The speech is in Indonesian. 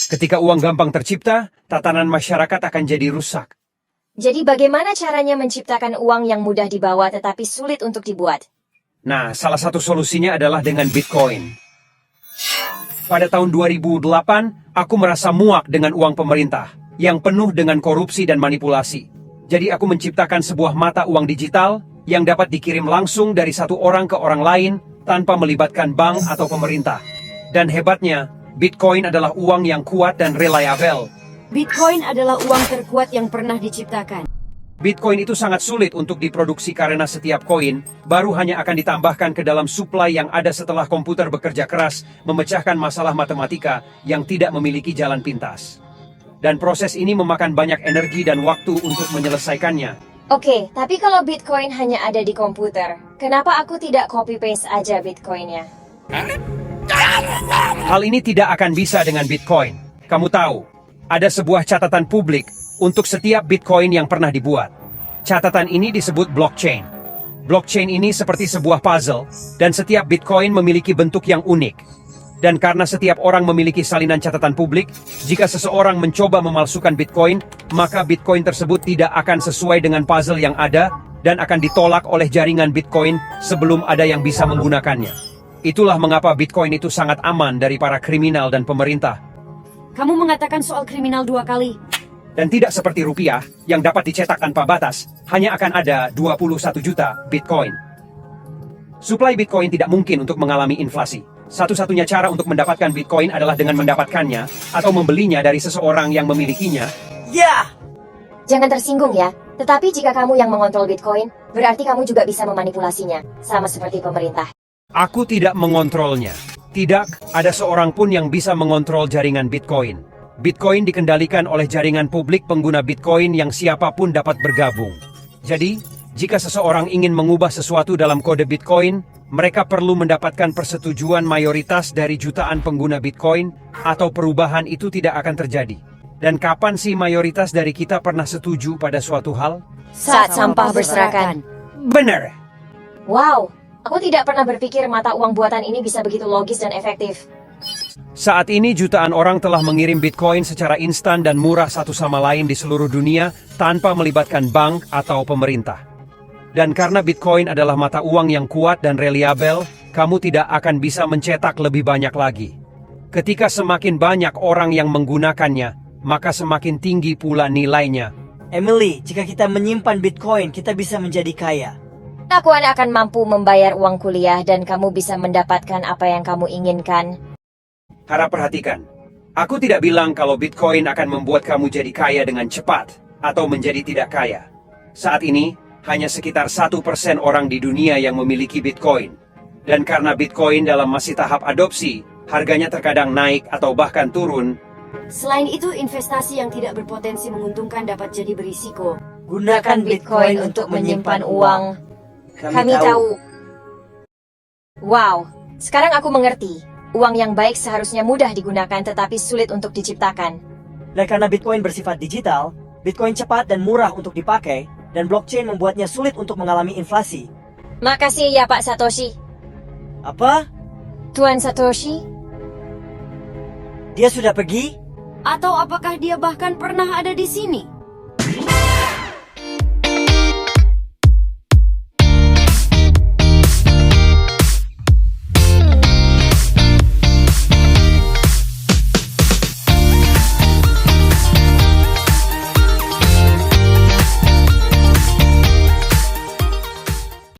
Ketika uang gampang tercipta, tatanan masyarakat akan jadi rusak. Jadi bagaimana caranya menciptakan uang yang mudah dibawa tetapi sulit untuk dibuat? Nah, salah satu solusinya adalah dengan Bitcoin. Pada tahun 2008, aku merasa muak dengan uang pemerintah, yang penuh dengan korupsi dan manipulasi. Jadi aku menciptakan sebuah mata uang digital, yang dapat dikirim langsung dari satu orang ke orang lain, tanpa melibatkan bank atau pemerintah. Dan hebatnya, Bitcoin adalah uang yang kuat dan reliable. Bitcoin adalah uang terkuat yang pernah diciptakan. Bitcoin itu sangat sulit untuk diproduksi karena setiap koin baru hanya akan ditambahkan ke dalam suplai yang ada setelah komputer bekerja keras memecahkan masalah matematika yang tidak memiliki jalan pintas. Dan proses ini memakan banyak energi dan waktu untuk menyelesaikannya. Oke, tapi kalau Bitcoin hanya ada di komputer, kenapa aku tidak copy-paste aja Bitcoinnya? Hal ini tidak akan bisa dengan Bitcoin. Kamu tahu, ada sebuah catatan publik untuk setiap Bitcoin yang pernah dibuat. Catatan ini disebut blockchain. Blockchain ini seperti sebuah puzzle, dan setiap Bitcoin memiliki bentuk yang unik. Dan karena setiap orang memiliki salinan catatan publik, jika seseorang mencoba memalsukan Bitcoin, maka Bitcoin tersebut tidak akan sesuai dengan puzzle yang ada, dan akan ditolak oleh jaringan Bitcoin sebelum ada yang bisa menggunakannya. Itulah mengapa Bitcoin itu sangat aman dari para kriminal dan pemerintah. Kamu mengatakan soal kriminal 2 kali. Dan tidak seperti rupiah, yang dapat dicetak tanpa batas, hanya akan ada 21 juta Bitcoin. Suplai Bitcoin tidak mungkin untuk mengalami inflasi. Satu-satunya cara untuk mendapatkan Bitcoin adalah dengan mendapatkannya, atau membelinya dari seseorang yang memilikinya. Ya! Jangan tersinggung ya, tetapi jika kamu yang mengontrol Bitcoin, berarti kamu juga bisa memanipulasinya, sama seperti pemerintah. Aku tidak mengontrolnya. Tidak ada seorang pun yang bisa mengontrol jaringan Bitcoin. Bitcoin dikendalikan oleh jaringan publik pengguna Bitcoin yang siapapun dapat bergabung. Jadi, jika seseorang ingin mengubah sesuatu dalam kode Bitcoin, mereka perlu mendapatkan persetujuan mayoritas dari jutaan pengguna Bitcoin, atau perubahan itu tidak akan terjadi. Dan kapan sih mayoritas dari kita pernah setuju pada suatu hal? Saat sampah berserakan. Benar! Wow, aku tidak pernah berpikir mata uang buatan ini bisa begitu logis dan efektif. Saat ini jutaan orang telah mengirim Bitcoin secara instan dan murah satu sama lain di seluruh dunia tanpa melibatkan bank atau pemerintah. Dan karena Bitcoin adalah mata uang yang kuat dan reliable, kamu tidak akan bisa mencetak lebih banyak lagi. Ketika semakin banyak orang yang menggunakannya, maka semakin tinggi pula nilainya. Emily, jika kita menyimpan Bitcoin, kita bisa menjadi kaya. Aku akan mampu membayar uang kuliah dan kamu bisa mendapatkan apa yang kamu inginkan. Harap perhatikan, aku tidak bilang kalau Bitcoin akan membuat kamu jadi kaya dengan cepat, atau menjadi tidak kaya. Saat ini, hanya sekitar 1% orang di dunia yang memiliki Bitcoin. Dan karena Bitcoin dalam masih tahap adopsi, harganya terkadang naik atau bahkan turun. Selain itu, investasi yang tidak berpotensi menguntungkan dapat jadi berisiko. Gunakan Bitcoin untuk menyimpan uang. Kami tahu. Wow, sekarang aku mengerti. Uang yang baik seharusnya mudah digunakan tetapi sulit untuk diciptakan. Dan karena Bitcoin bersifat digital, Bitcoin cepat dan murah untuk dipakai, dan blockchain membuatnya sulit untuk mengalami inflasi. Makasih ya Pak Satoshi. Apa? Tuan Satoshi? Dia sudah pergi? Atau apakah dia bahkan pernah ada di sini?